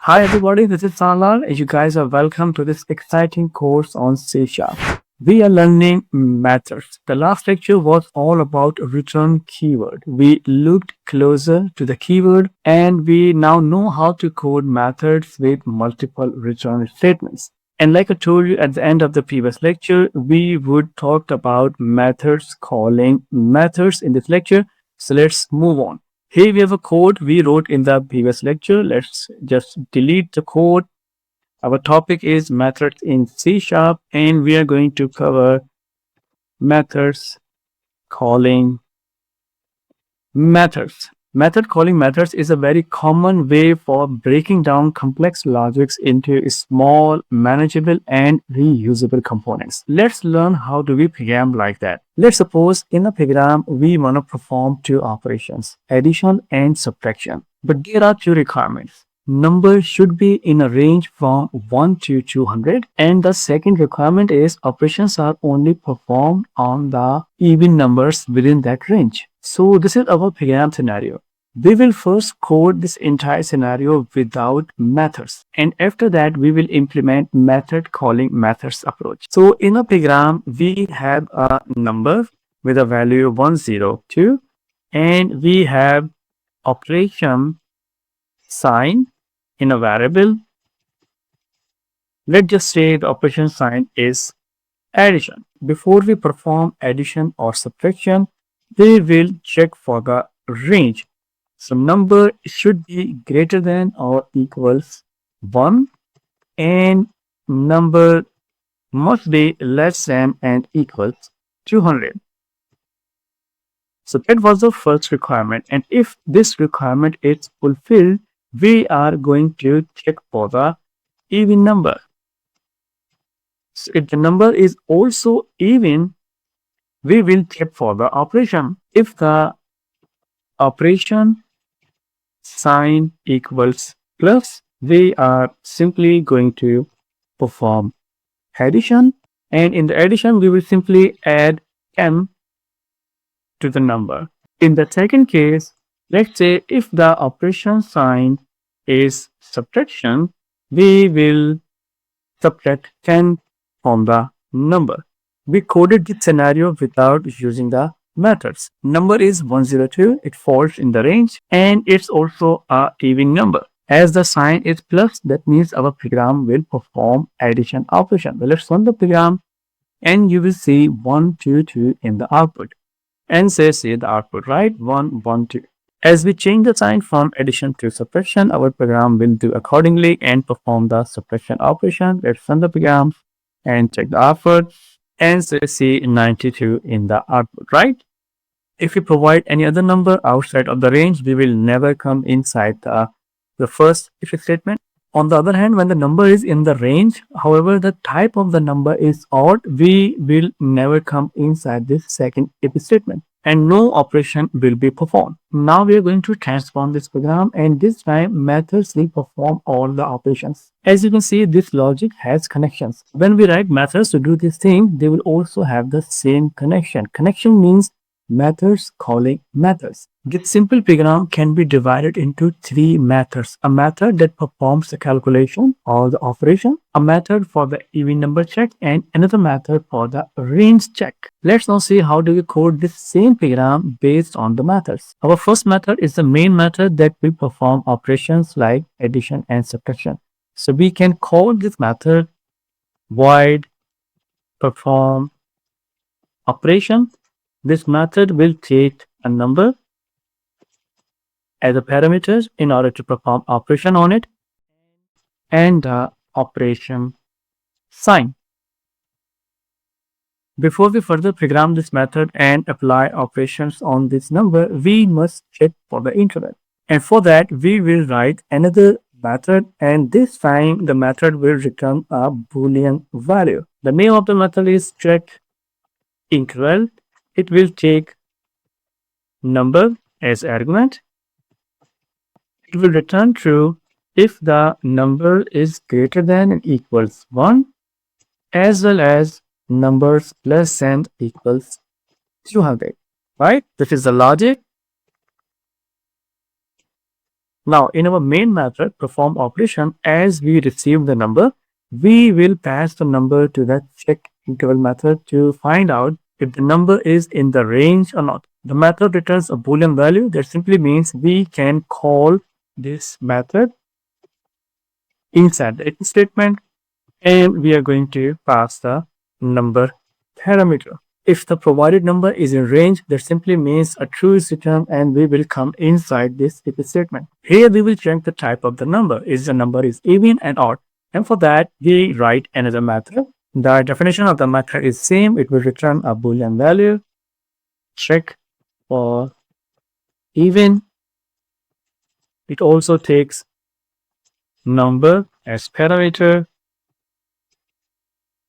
Hi everybody, this is Salar and you guys are welcome to this exciting course on C Sharp. We are learning methods. The last lecture was all about return keyword. We looked closer to the keyword and we now know how to code methods with multiple return statements. And like I told you at the end of the previous lecture, we would talk about methods calling methods in this lecture. So let's move on. Here we have a code we wrote in the previous lecture. Let's just delete the code. Our topic is methods in C Sharp, and we are going to cover methods calling methods. Method calling methods is a very common way for breaking down complex logics into small, manageable, and reusable components. Let's learn how do we program like that. Let's suppose in a program we want to perform two operations, addition and subtraction. But there are two requirements. Number should be in a range from 1 to 200, and the second requirement is operations are only performed on the even numbers within that range. So this is our program scenario. We will first code this entire scenario without methods, and after that we will implement method calling methods approach. So in a program we have a number with a value 102, and we have operation sign in a variable. Let's just say the operation sign is addition. Before we perform addition or subtraction, we will check for the range. So number should be greater than or equals 1, and number must be less than and equals 200. So that was the first requirement, and if this requirement is fulfilled, we are going to check for the even number. So if the number is also even, we will check for the operation. If the operation sign equals plus, we are simply going to perform addition, and in the addition we will simply add m to the number. In the second case, let's say if the operation sign is subtraction, we will subtract 10 from the number. We coded this scenario without using the methods. Number is 102, it falls in the range, and it's also a even number. As the sign is plus, that means our program will perform addition operation. Well, let's run the program and you will see 122 in the output. And say the output, right? 112. As we change the sign from addition to subtraction, our program will do accordingly and perform the subtraction operation. Let's run the program and check the output and see 92 in the output, right? If we provide any other number outside of the range, we will never come inside the first if statement. On the other hand, when the number is in the range, however, the type of the number is odd, we will never come inside this second if statement, and no operation will be performed. Now we are going to transform this program, and this time methods will perform all the operations. As you can see, this logic has connections. When we write methods to do this thing, they will also have the same connection. Connection means methods calling methods. This simple program can be divided into three methods. A method that performs the calculation or the operation, a method for the even number check, and another method for the range check. Let's now see how do we code this same program based on the methods. Our first method is the main method that will perform operations like addition and subtraction. So we can call this method void perform operation. This method will take a number as a parameter in order to perform operation on it, and the operation sign. Before we further program this method and apply operations on this number, we must check for the interval. And for that, we will write another method, and this time the method will return a Boolean value. The name of the method is check interval. It will take number as argument. It will return true if the number is greater than and equals 1, as well as numbers less than equals 200, right? This is the logic. Now, in our main method, perform operation, as we receive the number, we will pass the number to the check interval method to find out if the number is in the range or not. The method returns a boolean value. That simply means we can call this method inside the if statement, and we are going to pass the number parameter. If the provided number is in range, that simply means a true is returned and we will come inside this if statement. Here we will check the type of the number. Is the number is even and odd? And for that, we write another method. The definition of the method is same. It will return a boolean value. Check for even. It also takes number as parameter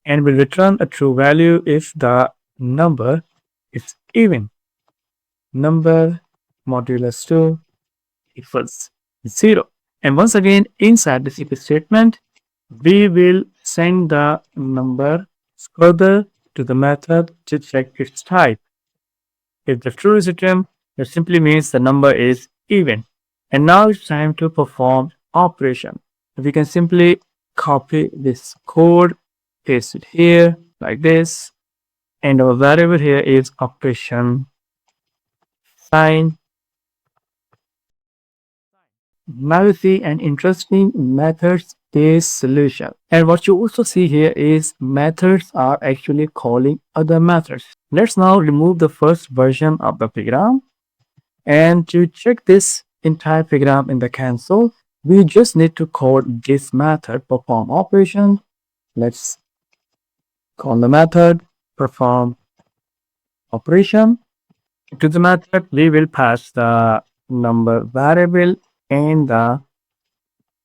and will return a true value if the number is even. Number modulus 2 equals 0. And once again, inside this if statement, we will send the number further to the method to check its type. If the true is returned, that simply means the number is even. And now it's time to perform operation. We can simply copy this code, paste it here like this, and our variable here is operation sign. Now you see an interesting methods-based solution. And what you also see here is methods are actually calling other methods. Let's now remove the first version of the program. And to check this entire program in the console, we just need to code this method perform operation. Let's call the method perform operation. To the method, we will pass the number variable and the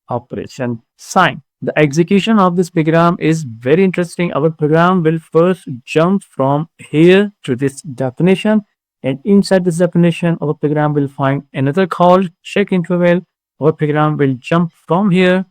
operation sign. The execution of this program is very interesting. Our program will first jump from here to this definition, and inside this definition, our program will find another call check interval. Our program will jump from here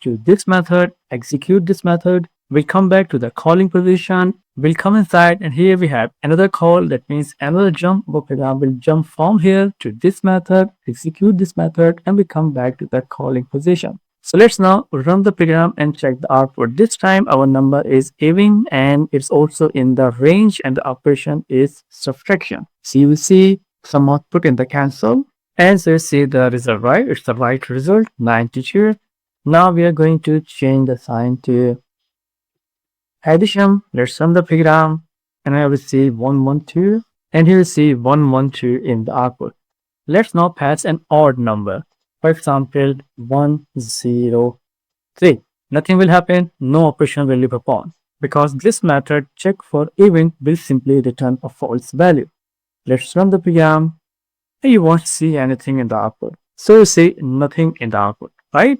to this method, execute this method. We'll come back to the calling position. We'll come inside, and here we have another call. That means another jump. Our program will jump from here to this method, execute this method, and we come back to the calling position. So let's now run the program and check the output. This time our number is even and it's also in the range, and the operation is subtraction. So you will see some output in the console. And so you see the result, right? It's the right result, 92. Now we are going to change the sign to addition. Let's run the program, and I will see 112, and here you see 112 in the output. Let's now pass an odd number. For example, 103. Nothing will happen, no operation will be performed, because this method check for even will simply return a false value. Let's run the program, and you won't see anything in the output. So you see nothing in the output, right?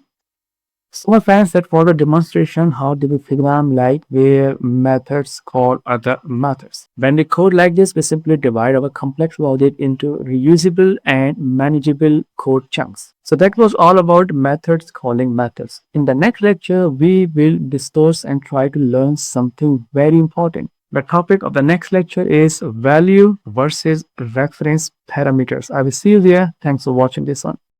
So my friends, that was a demonstration how do we program like where methods call other methods. When we code like this, we simply divide our complex logic into reusable and manageable code chunks. So that was all about methods calling methods. In the next lecture, we will discuss and try to learn something very important. The topic of the next lecture is value versus reference parameters. I will see you there. Thanks for watching this one.